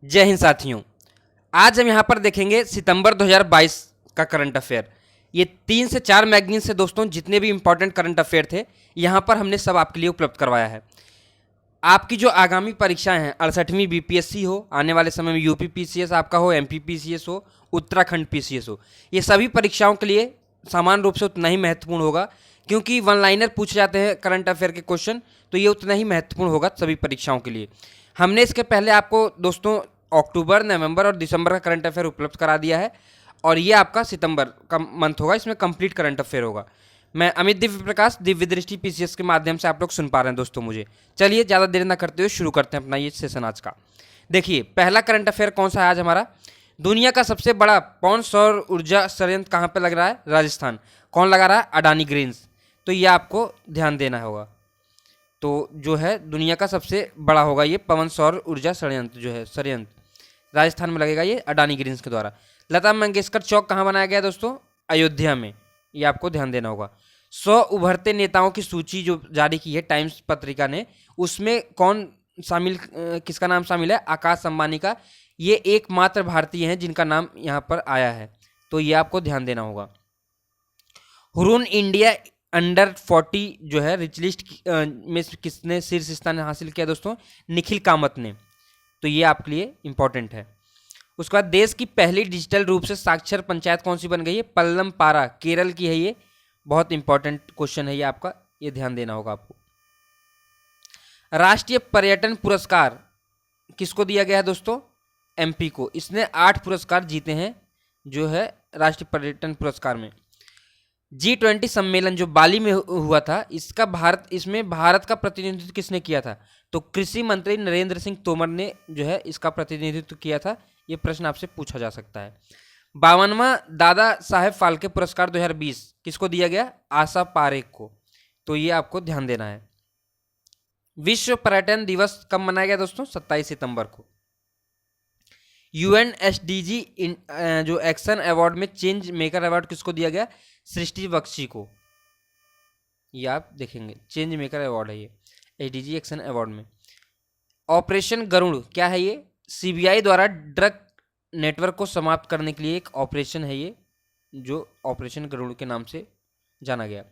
जय हिंद साथियों। आज हम यहाँ पर देखेंगे सितंबर 2022 का करंट अफेयर। ये 3 से 4 मैगजीन से दोस्तों जितने भी इंपॉर्टेंट करंट अफेयर थे यहाँ पर हमने सब आपके लिए उपलब्ध करवाया है। आपकी जो आगामी परीक्षाएं हैं 68वीं बीपीएससी हो, आने वाले समय में यूपी पीसीएस आपका हो, एमपी पीसीएस हो, उत्तराखंड पीसीएस हो, ये सभी परीक्षाओं के लिए समान रूप से उतना ही महत्वपूर्ण होगा, क्योंकि वन लाइनर पूछे जाते हैं करंट अफेयर के क्वेश्चन, तो ये उतना ही महत्वपूर्ण होगा सभी परीक्षाओं के लिए। हमने इसके पहले आपको दोस्तों अक्टूबर, नवंबर और दिसंबर का करंट अफेयर उपलब्ध करा दिया है, और ये आपका सितंबर का मंथ होगा, इसमें कंप्लीट करंट अफेयर होगा। मैं अमित दिव्य प्रकाश दिव्य दृष्टि पीसीएस के माध्यम से आप लोग सुन पा रहे हैं दोस्तों मुझे। चलिए ज़्यादा देर ना करते हुए शुरू करते हैं अपना ये सेशन आज का। देखिए पहला करंट अफेयर कौन सा है आज हमारा। दुनिया का सबसे बड़ा पवन सौर ऊर्जा संयंत्र कहाँ पे लग रहा है? राजस्थान। कौन लगा रहा है? अडानी ग्रीन्स। तो ये आपको ध्यान देना होगा। तो जो है दुनिया का सबसे बड़ा होगा ये पवन सौर ऊर्जा संयंत्र, जो है संयंत्र राजस्थान में लगेगा, ये अडानी ग्रीन्स के द्वारा। लता मंगेशकर चौक कहाँ बनाया गया दोस्तों? अयोध्या में। ये आपको ध्यान देना होगा। 100 उभरते नेताओं की सूची जो जारी की है टाइम्स पत्रिका ने, उसमें कौन शामिल, किसका नाम शामिल है? आकाश अंबानी का। ये एकमात्र भारतीय हैं जिनका नाम यहाँ पर आया है, तो ये आपको ध्यान देना होगा। हुरून इंडिया अंडर 40 जो है रिच लिस्ट में किसने शीर्ष स्थान हासिल किया दोस्तों? निखिल कामत ने। तो ये आपके लिए इंपॉर्टेंट है। उसके बाद देश की पहली डिजिटल रूप से साक्षर पंचायत कौन सी बन गई है? पल्लम पारा, केरल की है ये। बहुत इंपॉर्टेंट क्वेश्चन है ये आपका, ये ध्यान देना होगा आपको। राष्ट्रीय पर्यटन पुरस्कार किसको दिया गया है दोस्तों? एमपी को। इसने 8 पुरस्कार जीते हैं जो है राष्ट्रीय पर्यटन पुरस्कार में। G20 सम्मेलन जो बाली में हुआ था, इसमें भारत का प्रतिनिधित्व किसने किया था? तो कृषि मंत्री नरेंद्र सिंह तोमर ने जो है इसका प्रतिनिधित्व किया था। ये प्रश्न आपसे पूछा जा सकता है। 52वां दादा साहेब फाल्के पुरस्कार 2020 किसको दिया गया? आशा पारेख को। तो ये आपको ध्यान देना है। विश्व पर्यटन दिवस कब मनाया गया दोस्तों? 27 सितंबर को। UNSDG जो एक्शन अवार्ड में चेंज मेकर अवार्ड किसको दिया गया? सृष्टि बख्शी को। ये आप देखेंगे, चेंज मेकर अवार्ड है ये एसडीजी एक्शन अवार्ड में। ऑपरेशन गरुड़ क्या है? ये सीबीआई द्वारा ड्रग नेटवर्क को समाप्त करने के लिए एक ऑपरेशन है ये, जो ऑपरेशन गरुड़ के नाम से जाना गया।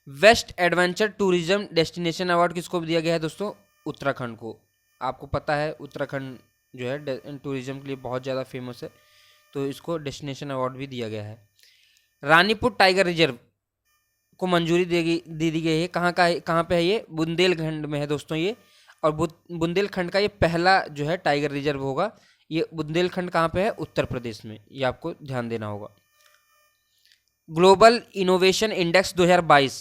Best adventure tourism destination award किसको दिया गया है दोस्तों? उत्तराखंड को। आपको पता है उत्तराखंड जो है टूरिज्म के लिए बहुत ज़्यादा फेमस है, तो इसको डेस्टिनेशन अवार्ड भी दिया गया है। रानीपुर टाइगर रिजर्व को मंजूरी दे दी गई है। कहाँ पे है ये? बुंदेलखंड में है दोस्तों ये। और बुंदेलखंड का ये पहला जो है टाइगर रिजर्व होगा। ये बुंदेलखंड कहाँ पे है? उत्तर प्रदेश में। ये आपको ध्यान देना होगा। ग्लोबल इनोवेशन इंडेक्स 2022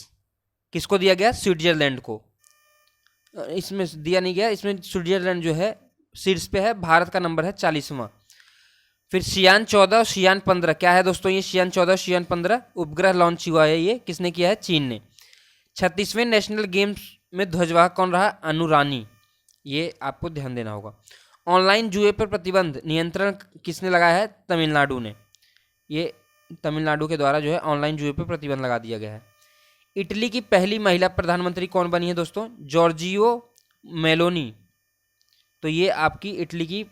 किसको दिया गया? स्विट्जरलैंड को। इसमें दिया नहीं गया, इसमें स्विट्जरलैंड जो है शीर्ष पे है, भारत का नंबर है 40वां। फिर शियान 14 और शियान 15 क्या है दोस्तों? ये शियान 14 शियान 15 उपग्रह लॉन्च हुआ है। ये किसने किया है? चीन ने। 36वें नेशनल गेम्स में ध्वजवाहक कौन रहा? अनु रानी। ये आपको ध्यान देना होगा। ऑनलाइन जुए पर प्रतिबंध नियंत्रण किसने लगाया है? तमिलनाडु ने। ये तमिलनाडु के द्वारा जो है ऑनलाइन जुए पर प्रतिबंध लगा दिया गया है। इटली की पहली महिला प्रधानमंत्री कौन बनी है दोस्तों? Giorgio Meloni. तो ये आपकी इटली की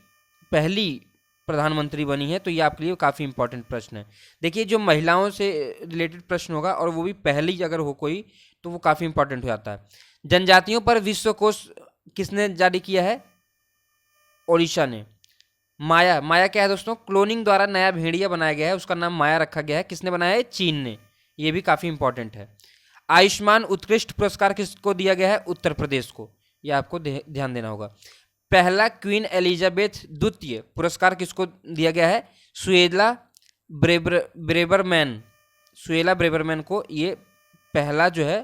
पहली प्रधानमंत्री बनी है, तो ये आपके लिए काफ़ी इंपॉर्टेंट प्रश्न है। देखिए जो महिलाओं से रिलेटेड प्रश्न होगा और वो भी पहली अगर हो कोई, तो वो काफ़ी इंपॉर्टेंट हो जाता है। जनजातियों पर विश्व कोश किसने जारी किया है? ओडिशा ने। माया क्या है दोस्तों? क्लोनिंग द्वारा नया भेड़िया बनाया गया है, उसका नाम माया रखा गया है। किसने बनाया है? चीन ने। ये भी काफ़ी इंपॉर्टेंट है। आयुष्मान उत्कृष्ट पुरस्कार किसको दिया गया है? उत्तर प्रदेश को। यह आपको ध्यान देना होगा। पहला क्वीन एलिजाबेथ द्वितीय पुरस्कार किसको दिया गया है? सुएला ब्रेबरमैन को ये पहला जो है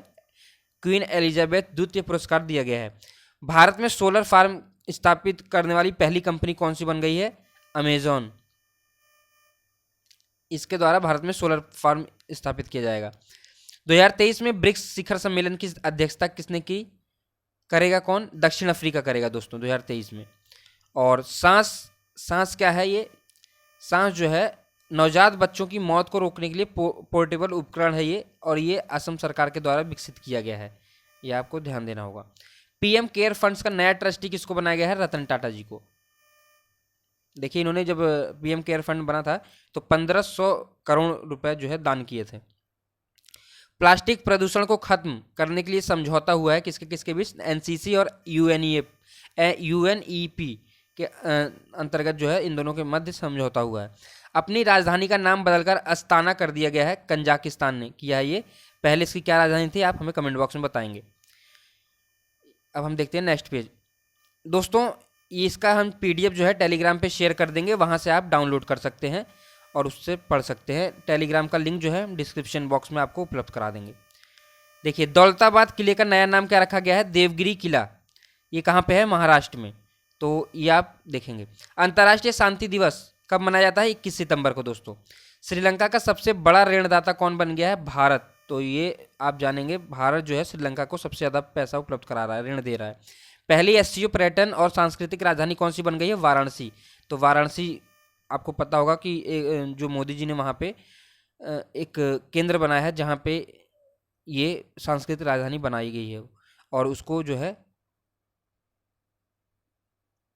क्वीन एलिजाबेथ द्वितीय पुरस्कार दिया गया है। भारत में सोलर फार्म स्थापित करने वाली पहली कंपनी कौन सी बन गई है? अमेजॉन। इसके द्वारा भारत में सोलर फार्म स्थापित किया जाएगा। 2023 में ब्रिक्स शिखर सम्मेलन की अध्यक्षता किसने की? करेगा कौन? दक्षिण अफ्रीका करेगा दोस्तों 2023 में। और सांस क्या है? ये सांस जो है नवजात बच्चों की मौत को रोकने के लिए पोर्टेबल उपकरण है ये, और ये असम सरकार के द्वारा विकसित किया गया है। ये आपको ध्यान देना होगा। पीएम केयर फंड्स का नया ट्रस्टी किसको बनाया गया है? रतन टाटा जी को। देखिए इन्होंने जब पीएम केयर फंड बना था तो 1500 करोड़ रुपए जो है दान किए थे। प्लास्टिक प्रदूषण को खत्म करने के लिए समझौता हुआ है किसके किसके बीच, एनसीसी और यूएनईपी के अंतर्गत जो है इन दोनों के मध्य समझौता हुआ है। अपनी राजधानी का नाम बदलकर अस्ताना कर दिया गया है, कजाकिस्तान ने किया है ये। पहले इसकी क्या राजधानी थी आप हमें कमेंट बॉक्स में बताएंगे। अब हम देखते हैं नेक्स्ट पेज। दोस्तों इसका हम पीडीएफ जो है टेलीग्राम पे शेयर कर देंगे, वहाँ से आप डाउनलोड कर सकते हैं और उससे पढ़ सकते हैं। टेलीग्राम का लिंक जो है डिस्क्रिप्शन बॉक्स में आपको उपलब्ध करा देंगे। देखिए दौलताबाद किले का नया नाम क्या रखा गया है, देवगिरी किला। ये कहाँ पे है, महाराष्ट्र में। तो ये आप देखेंगे। अंतर्राष्ट्रीय शांति दिवस कब मनाया जाता है, 21 सितंबर को दोस्तों। श्रीलंका का सबसे बड़ा ऋणदाता कौन बन गया है, भारत। तो ये आप जानेंगे, भारत जो है श्रीलंका को सबसे ज़्यादा पैसा उपलब्ध करा रहा है, ऋण दे रहा है। पहली एससीओ पर्यटन और सांस्कृतिक राजधानी कौन सी बन गई है, वाराणसी। तो वाराणसी आपको पता होगा कि जो मोदी जी ने वहाँ पे एक केंद्र बनाया है जहाँ पे ये सांस्कृतिक राजधानी बनाई गई है और उसको जो है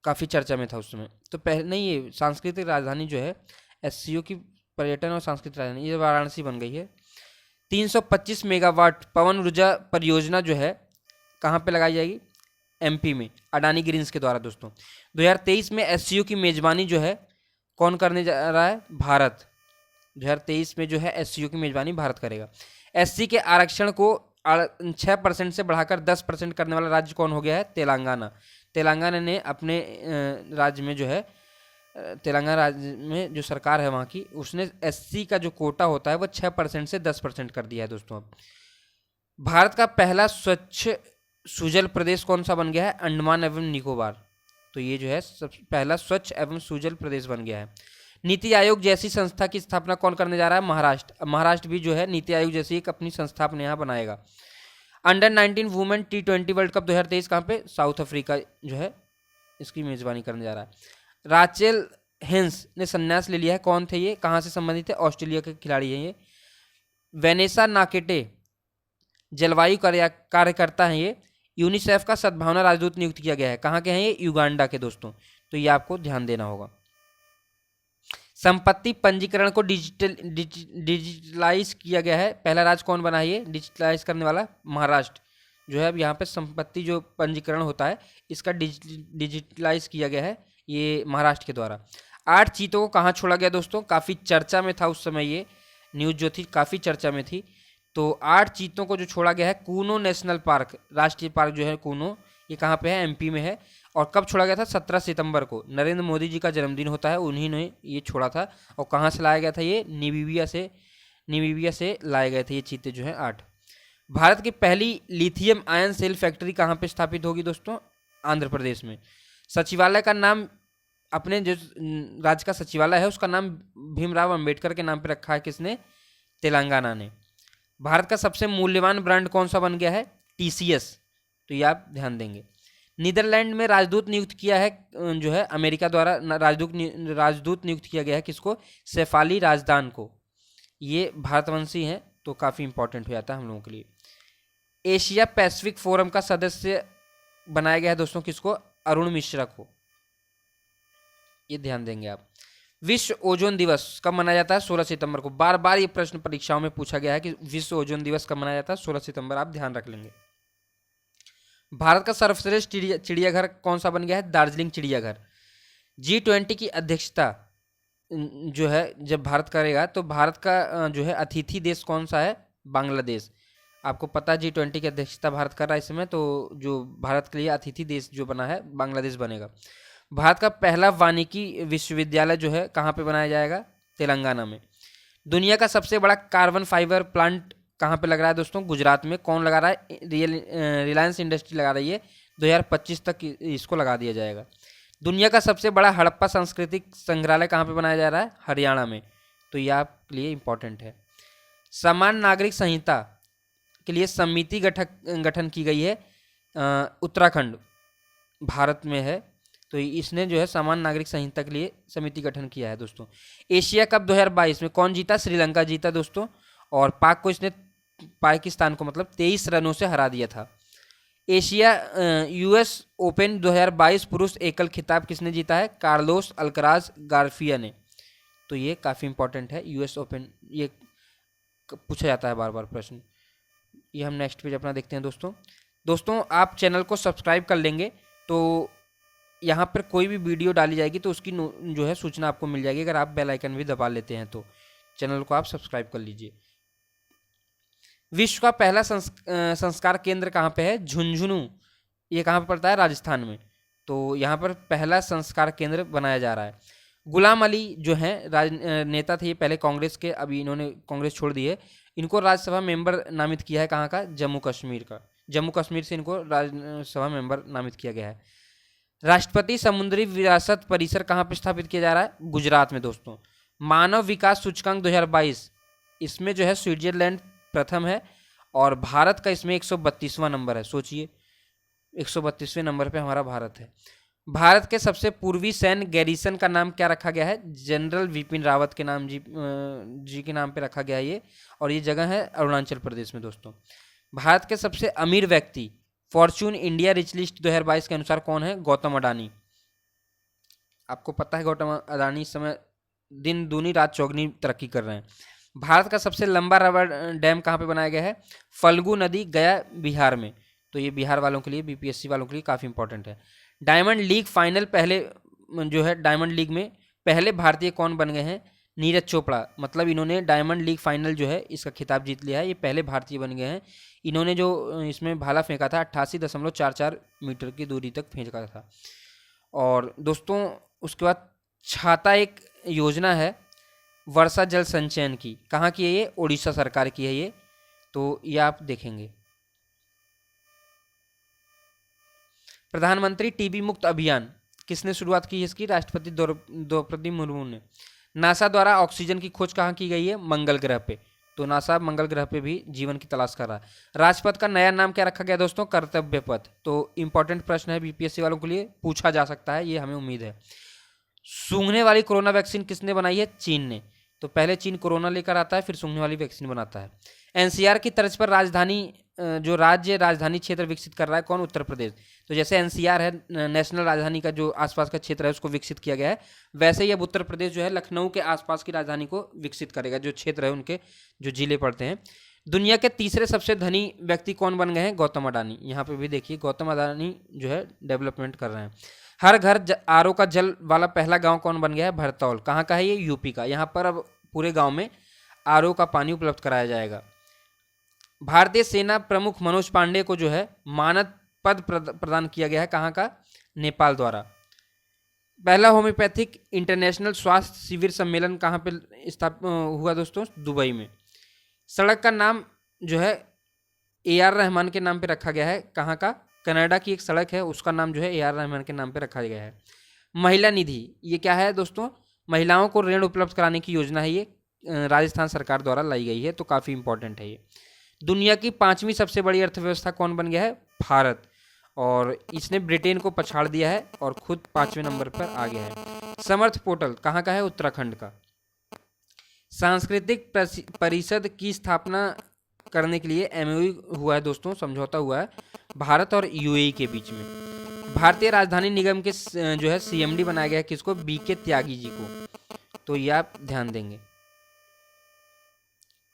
काफ़ी चर्चा में था उस समय। तो पहले नहीं, ये सांस्कृतिक राजधानी जो है एससीओ की पर्यटन और सांस्कृतिक राजधानी, ये वाराणसी बन गई है। 325 मेगावाट पवन ऊर्जा परियोजना जो है कहाँ पे लगाई जाएगी, एमपी में, अडानी ग्रीन्स के द्वारा दोस्तों। 2023 में एससीओ की मेजबानी जो है कौन करने जा रहा है, भारत। 2023 में जो है एससीओ की मेजबानी भारत करेगा। एससी के आरक्षण को 6% से बढ़ाकर 10% करने वाला राज्य कौन हो गया है, तेलंगाना। तेलंगाना ने अपने राज्य में जो है, तेलंगाना राज्य में जो सरकार है वहाँ की, उसने एससी का जो कोटा होता है वो 6% से 10% कर दिया है दोस्तों। अब भारत का पहला स्वच्छ सुजल प्रदेश कौन सा बन गया है, अंडमान एवं निकोबार। तो ये जो है पहला स्वच्छ एवं सुजल प्रदेश बन गया है। नीति आयोग जैसी संस्था की स्थापना कौन करने जा रहा है, महाराष्ट्र। महाराष्ट्र भी जो है नीति आयोग जैसी एक अपनी संस्था अपने यहाँ बनाएगा। Under 19 women T20 world cup 2023 कहाँ पे, साउथ अफ्रीका जो है इसकी मेजबानी करने जा रहा है। राचेल हेंस ने संन्यास ले लिया है, कौन थे ये, कहाँ से संबंधित है, ऑस्ट्रेलिया के खिलाड़ी हैं ये। वेनेसा नाकेटे जलवायु कार्यकर्ता हैं ये। यूनिसेफ का सद्भावना राजदूत नियुक्त किया गया है, कहाँ के हैं ये, युगांडा के दोस्तों। तो ये आपको ध्यान देना होगा। संपत्ति पंजीकरण को डिजिटलाइज किया गया है, पहला राज्य कौन बना है ये डिजिटलाइज करने वाला, महाराष्ट्र जो है। अब यहाँ पे संपत्ति जो पंजीकरण होता है इसका डिजिटलाइज किया गया है, ये महाराष्ट्र के द्वारा। 8 चीतों को कहाँ छोड़ा गया दोस्तों, काफ़ी चर्चा में था उस समय, ये न्यूज़ जो थी काफ़ी चर्चा में थी। तो 8 चीतों को जो छोड़ा गया है कूनो नेशनल पार्क, राष्ट्रीय पार्क जो है कूनो, ये कहाँ पे है, एमपी में है। और कब छोड़ा गया था, 17 सितंबर को। नरेंद्र मोदी जी का जन्मदिन होता है, उन्हीं ने ये छोड़ा था। और कहाँ से लाया गया था ये, निमीबिया से लाए गए थे ये चीते जो हैं 8। भारत की पहली लिथियम आयन सेल फैक्ट्री कहाँ पे स्थापित होगी दोस्तों, आंध्र प्रदेश में। सचिवालय का नाम, अपने जो राज्य का सचिवालय है उसका नाम भीमराव अंबेडकर के नाम पे रखा है किसने, तेलंगाना ने। भारत का सबसे मूल्यवान ब्रांड कौन सा बन गया है, TCS। तो ये आप ध्यान देंगे। नीदरलैंड में राजदूत नियुक्त किया है जो है अमेरिका द्वारा, राजदूत नियुक्त किया गया है किसको, शेफाली राजदान को। ये भारतवंशी हैं तो काफ़ी इंपॉर्टेंट हो जाता है हम लोगों के लिए। एशिया पैसिफिक फोरम का सदस्य बनाया गया है दोस्तों किसको, अरुण मिश्रा को। ये ध्यान देंगे आप। विश्व ओजोन दिवस कब मनाया जाता है, 16 सितंबर को। बार बार ये प्रश्न परीक्षाओं में पूछा गया है कि विश्व ओजोन दिवस कब मनाया जाता है, 16 सितंबर, आप ध्यान रख लेंगे। भारत का सर्वश्रेष्ठ चिड़ियाघर कौन सा बन गया है, दार्जिलिंग चिड़ियाघर। G20 की अध्यक्षता जो है जब भारत करेगा तो भारत का जो है अतिथि देश कौन सा है, बांग्लादेश। आपको पता है G20 की अध्यक्षता भारत कर रहा है इस समय, तो जो भारत के लिए अतिथि देश जो बना है बांग्लादेश बनेगा। भारत का पहला वानिकी विश्वविद्यालय जो है कहाँ पे बनाया जाएगा, तेलंगाना में। दुनिया का सबसे बड़ा कार्बन फाइबर प्लांट कहाँ पे लग रहा है दोस्तों, गुजरात में। कौन लगा रहा है, रिलायंस इंडस्ट्री लगा रही है। 2025 तक इसको लगा दिया जाएगा। दुनिया का सबसे बड़ा हड़प्पा सांस्कृतिक संग्रहालय कहाँ पे बनाया जा रहा है, हरियाणा में। तो ये आपके लिए इम्पोर्टेंट है। समान नागरिक संहिता के लिए समिति गठन की गई है, उत्तराखंड भारत में है। तो इसने जो है समान नागरिक संहिता के लिए समिति गठन किया है दोस्तों। एशिया कप 2022 में कौन जीता, श्रीलंका जीता दोस्तों। और पाकिस्तान को मतलब 23 रनों से हरा दिया था। एशिया यूएस ओपन 2022 पुरुष एकल खिताब किसने जीता है? कार्लोस अल्कराज गार्फिया ने। तो ये काफ़ी इंपॉर्टेंट है, यूएस ओपन, ये पूछा जाता है बार बार प्रश्न। ये हम नेक्स्ट पेज अपना देखते हैं दोस्तों आप चैनल को सब्सक्राइब कर लेंगे तो यहाँ पर कोई भी वीडियो डाली जाएगी तो उसकी जो है सूचना आपको मिल जाएगी, अगर आप बेल आइकन भी दबा लेते हैं तो चैनल को आप सब्सक्राइब कर लीजिए। विश्व का पहला संस्कार केंद्र कहाँ पे है? झुंझुनू। ये कहाँ पर पड़ता है? राजस्थान में। तो यहाँ पर पहला संस्कार केंद्र बनाया जा रहा है। गुलाम अली जो हैं नेता थे, ये पहले कांग्रेस के, अभी इन्होंने कांग्रेस छोड़ दी है। इनको राज्यसभा मेंबर नामित किया है कहाँ का? जम्मू कश्मीर का। जम्मू कश्मीर से इनको राज्यसभा मेंबर नामित किया गया है। राष्ट्रपति समुद्री विरासत परिसर कहाँ पर स्थापित किया जा रहा है? गुजरात में दोस्तों। मानव विकास सूचकांक 2022, इसमें जो है स्विट्जरलैंड प्रथम है और भारत का इसमें 132वां नंबर है। सोचिए 132वें नंबर पे हमारा भारत है। भारत के सबसे पूर्वी सैन्य गैरिसन का नाम क्या रखा गया है? जनरल विपिन रावत के नाम जी के नाम पे रखा गया है ये, और ये जगह है अरुणाचल प्रदेश में दोस्तों। भारत के सबसे अमीर व्यक्ति फॉर्च्यून इंडिया रिच लिस्ट 2022 के अनुसार कौन है? गौतम अडानी। आपको पता है गौतम अडानी इस समय दिन दूनी रात चौगनी तरक्की कर रहे हैं। भारत का सबसे लंबा रबर डैम कहाँ पे बनाया गया है? फल्गु नदी, गया, बिहार में। तो ये बिहार वालों के लिए, बीपीएससी वालों के लिए काफ़ी इंपॉर्टेंट है। डायमंड लीग फाइनल पहले जो है, डायमंड लीग में पहले भारतीय कौन बन गए हैं? नीरज चोपड़ा। मतलब इन्होंने डायमंड लीग फाइनल जो है इसका खिताब जीत लिया है, ये पहले भारतीय बन गए हैं। इन्होंने जो इसमें भाला फेंका था 88.44 मीटर की दूरी तक फेंका था। और दोस्तों उसके बाद छाता एक योजना है वर्षा जल संचयन की, कहाँ की है ये? ओडिशा सरकार की है ये। तो ये आप देखेंगे। प्रधानमंत्री टीबी मुक्त अभियान किसने शुरुआत की है इसकी? राष्ट्रपति द्रौपदी मुर्मू ने। नासा द्वारा ऑक्सीजन की खोज कहाँ की गई है? मंगल ग्रह पे। तो नासा मंगल ग्रह पे भी जीवन की तलाश कर रहा है। राजपथ का नया नाम क्या रखा गया दोस्तों? कर्तव्य पथ। तो इंपॉर्टेंट प्रश्न है, बीपीएससी वालों के लिए पूछा जा सकता है, ये हमें उम्मीद है। सूंघने वाली कोरोना वैक्सीन किसने बनाई है? चीन ने। तो पहले चीन कोरोना लेकर आता है, फिर सूंघने वाली वैक्सीन बनाता है। एनसीआर की तर्ज पर राजधानी जो राज्य राजधानी क्षेत्र विकसित कर रहा है कौन? उत्तर प्रदेश। तो जैसे एनसीआर है, नेशनल राजधानी का जो आसपास का क्षेत्र है उसको विकसित किया गया है, वैसे ही अब उत्तर प्रदेश जो है लखनऊ के आसपास की राजधानी को विकसित करेगा, जो क्षेत्र है उनके जो जिले पड़ते हैं। दुनिया के तीसरे सबसे धनी व्यक्ति कौन बन गए हैं? गौतम अडानी। यहाँ पे भी देखिए गौतम अडानी जो है डेवलपमेंट कर रहे हैं। हर घर आरओ का जल वाला पहला गांव कौन बन गया है? भरतौल। कहाँ का है ये? यूपी का। यहाँ पर अब पूरे गांव में आरओ का पानी उपलब्ध कराया जाएगा। भारतीय सेना प्रमुख मनोज पांडे को जो है मानद पद प्रदान किया गया है, कहाँ का? नेपाल द्वारा। पहला होम्योपैथिक इंटरनेशनल स्वास्थ्य शिविर सम्मेलन कहाँ पे स्थापित हुआ दोस्तों? दुबई में। सड़क का नाम जो है AR रहमान के नाम पे रखा गया है, कहाँ का? कनाडा की एक सड़क है उसका नाम जो है AR रहमान के नाम पे रखा गया है। महिला निधि ये क्या है दोस्तों? महिलाओं को ऋण उपलब्ध कराने की योजना है, ये राजस्थान सरकार द्वारा लाई गई है, तो काफ़ी इंपॉर्टेंट है ये। दुनिया की 5वीं सबसे बड़ी अर्थव्यवस्था कौन बन गया है? भारत। और इसने ब्रिटेन को पछाड़ दिया है और खुद 5वें नंबर पर आ गया है। समर्थ पोर्टल कहाँ का है? उत्तराखंड का। सांस्कृतिक परिषद की स्थापना करने के लिए MOU हुआ है दोस्तों, समझौता हुआ है भारत और UAE के बीच में। भारतीय राजधानी निगम के जो है CMD बनाया गया है किसको? BK त्यागी जी को। तो ये आप ध्यान देंगे,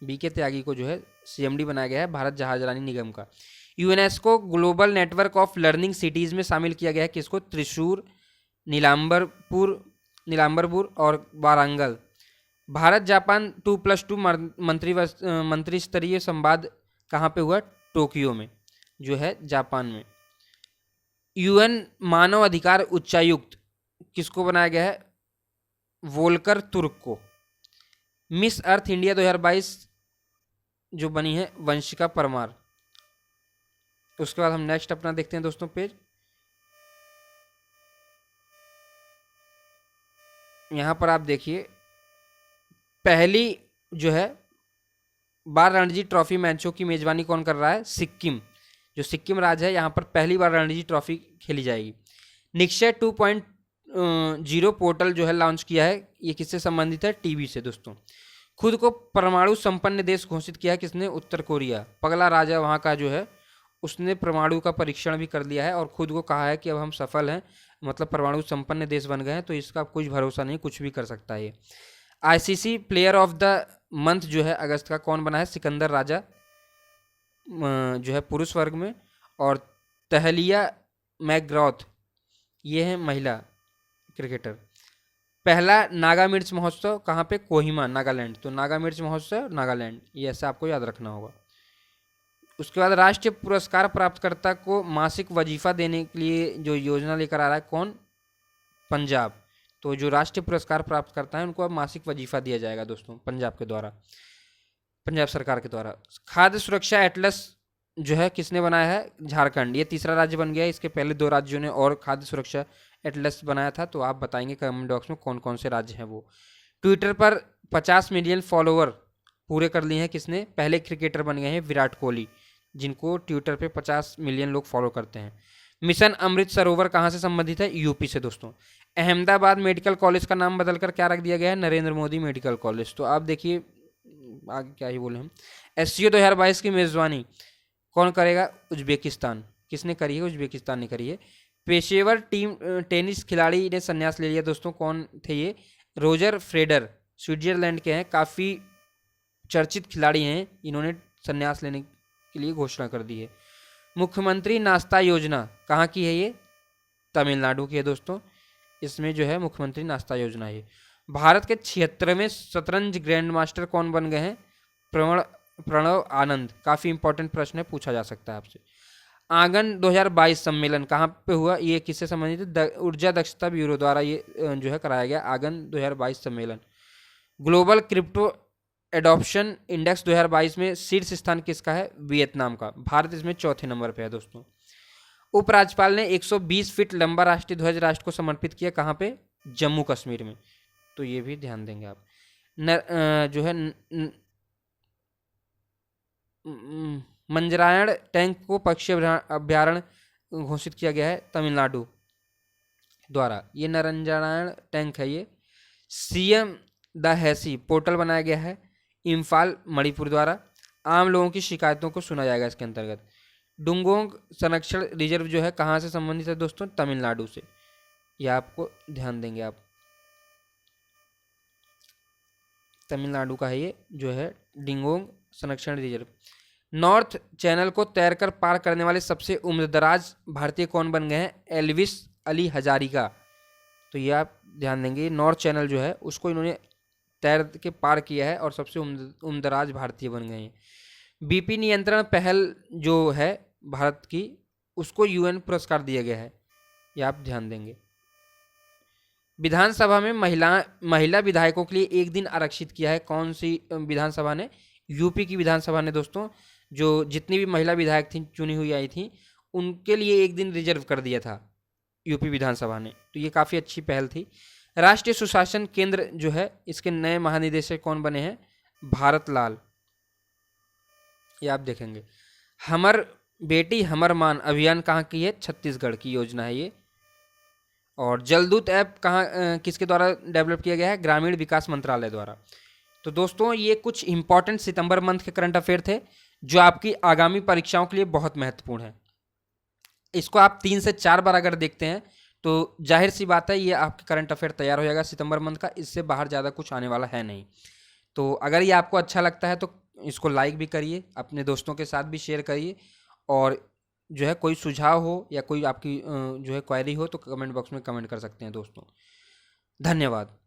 BK त्यागी को जो है CMD बनाया गया है भारत जहाजरानी निगम का। UNESCO global network of learning cities में शामिल किया गया है किसको? त्रिशूर, नीलाम्बरपुर और वारंगल। भारत जापान 2+2 मंत्री स्तरीय संवाद कहाँ पे हुआ? टोक्यो में जो है जापान में। UN मानव अधिकार उच्चायुक्त किसको बनाया गया है? वोल्कर तुर्क को। मिस अर्थ इंडिया 2022 जो बनी है वंशिका परमार। उसके बाद हम नेक्स्ट अपना देखते हैं दोस्तों पेज। यहाँ पर आप देखिए पहली जो है बार रणजी ट्रॉफी मैचों की मेजबानी कौन कर रहा है? सिक्किम। जो सिक्किम राज्य है यहाँ पर पहली बार रणजी ट्रॉफी खेली जाएगी। निक्षय 2.0 पोर्टल जो है लॉन्च किया है, ये किससे संबंधित है? टीबी से दोस्तों। खुद को परमाणु संपन्न देश घोषित किया है किसने? उत्तर कोरिया। पगला राजा वहाँ का जो है उसने परमाणु का परीक्षण भी कर लिया है और खुद को कहा है कि अब हम सफल हैं, मतलब परमाणु संपन्न देश बन गए हैं, तो इसका कुछ भरोसा नहीं, कुछ भी कर सकता है ये। ICC player of the month जो है अगस्त का कौन बना है? सिकंदर राजा जो है पुरुष वर्ग में, और तहलिया मैकग्रॉथ ये है महिला क्रिकेटर। पहला नागा मिर्च महोत्सव कहाँ पे? कोहिमा, नागालैंड। तो नागा मिर्च महोत्सव नागालैंड, ये ऐसा आपको याद रखना होगा। उसके बाद राष्ट्रीय पुरस्कार प्राप्तकर्ता को मासिक वजीफा देने के लिए जो योजना लेकर आ रहा है कौन? पंजाब। तो जो राष्ट्रीय पुरस्कार प्राप्त करता है उनको अब मासिक वजीफा दिया जाएगा दोस्तों, पंजाब के द्वारा, पंजाब सरकार के द्वारा। खाद्य सुरक्षा एटलस जो है किसने बनाया है? झारखंड। ये तीसरा राज्य बन गया है, इसके पहले 2 राज्यों ने और खाद्य सुरक्षा एटलस बनाया था, तो आप बताएंगे कमेंट बॉक्स में कौन कौन से राज्य हैं वो। ट्विटर पर 50 मिलियन फॉलोवर पूरे कर लिए हैं किसने? पहले क्रिकेटर बन गए हैं विराट कोहली, जिनको ट्विटर पे 50 मिलियन लोग फॉलो करते हैं। मिशन अमृत सरोवर कहाँ से संबंधित है? यूपी से दोस्तों। अहमदाबाद मेडिकल कॉलेज का नाम बदलकर क्या रख दिया गया है? Narendra Modi medical college. तो आप देखिए आगे क्या ही बोले हम। एससीओ 2022 की मेजबानी कौन करेगा? उज्बेकिस्तान। किसने करी है? उज्बेकिस्तान ने करी है। पेशेवर टीम टेनिस खिलाड़ी ने संन्यास ले लिया दोस्तों, कौन थे ये? रोजर फेडरर, स्विट्जरलैंड के हैं, काफ़ी चर्चित खिलाड़ी हैं, इन्होंने संन्यास लेने के लिए घोषणा कर दी है। मुख्यमंत्री नाश्ता योजना कहाँ की है ये? तमिलनाडु की है दोस्तों। इसमें जो है मुख्यमंत्री नाश्ता योजना है। भारत के 76वें शतरंज ग्रैंड मास्टर कौन बन गए हैं? प्रणव आनंद। काफ़ी इंपॉर्टेंट प्रश्न है, पूछा जा सकता है आपसे। आंगन 2022 सम्मेलन कहाँ पे हुआ? ये किससे संबंधित है? ऊर्जा दक्षता ब्यूरो द्वारा ये जो है कराया गया आंगन 2022 सम्मेलन। ग्लोबल क्रिप्टो एडॉप्शन इंडेक्स 2022 में शीर्ष स्थान किसका है? वियतनाम का। भारत इसमें 4थे नंबर पे है दोस्तों। उपराज्यपाल ने 120 फीट लंबा राष्ट्रीय ध्वज राष्ट्र को समर्पित किया, कहाँ पे? जम्मू कश्मीर में। तो ये भी ध्यान देंगे आप। जो है मंजरायण टैंक को पक्षी अभ्यारण्य घोषित किया गया है तमिलनाडु द्वारा। ये नरंजनायण टैंक है ये। सीएम द हैसी पोर्टल बनाया गया है इम्फाल मणिपुर द्वारा। आम लोगों की शिकायतों को सुना जाएगा इसके अंतर्गत। डुंगोंग संरक्षण रिजर्व जो है कहाँ से संबंधित है दोस्तों? तमिलनाडु से। यह आपको ध्यान देंगे आप, तमिलनाडु का है ये जो है डिंगोंग संरक्षण रिजर्व। नॉर्थ चैनल को तैरकर पार करने वाले सबसे उम्रदराज भारतीय कौन बन गए हैं? एल्विस अली हजारिका। तो ये आप ध्यान देंगे, नॉर्थ चैनल जो है उसको इन्होंने तैर के पार किया है और सबसे उम्रदराज भारतीय बन गए हैं। बीपी नियंत्रण पहल जो है भारत की, उसको यूएन पुरस्कार दिया गया है, ये आप ध्यान देंगे। विधानसभा में महिला विधायकों के लिए एक दिन आरक्षित किया है, कौन सी विधानसभा ने? यूपी की विधानसभा ने दोस्तों, जो जितनी भी महिला विधायक थी चुनी हुई आई थी उनके लिए एक दिन रिजर्व कर दिया था यूपी विधानसभा ने, तो ये काफ़ी अच्छी पहल थी। राष्ट्रीय सुशासन केंद्र जो है इसके नए महानिदेशक कौन बने हैं? भारत लाल, ये आप देखेंगे। हमर बेटी हमर मान अभियान कहाँ की है? छत्तीसगढ़ की योजना है ये। और जलदूत ऐप कहाँ किसके द्वारा डेवलप किया गया है? ग्रामीण विकास मंत्रालय द्वारा। तो दोस्तों ये कुछ इंपॉर्टेंट सितंबर मंथ के करंट अफेयर थे जो आपकी आगामी परीक्षाओं के लिए बहुत महत्वपूर्ण है। इसको आप 3 से 4 बार अगर देखते हैं तो जाहिर सी बात है ये आपके करंट अफेयर तैयार हो जाएगा सितंबर मंथ का, इससे बाहर ज़्यादा कुछ आने वाला है नहीं। तो अगर ये आपको अच्छा लगता है तो इसको लाइक भी करिए, अपने दोस्तों के साथ भी शेयर करिए, और जो है कोई सुझाव हो या कोई आपकी जो है क्वेरी हो तो कमेंट बॉक्स में कमेंट कर सकते हैं दोस्तों। धन्यवाद।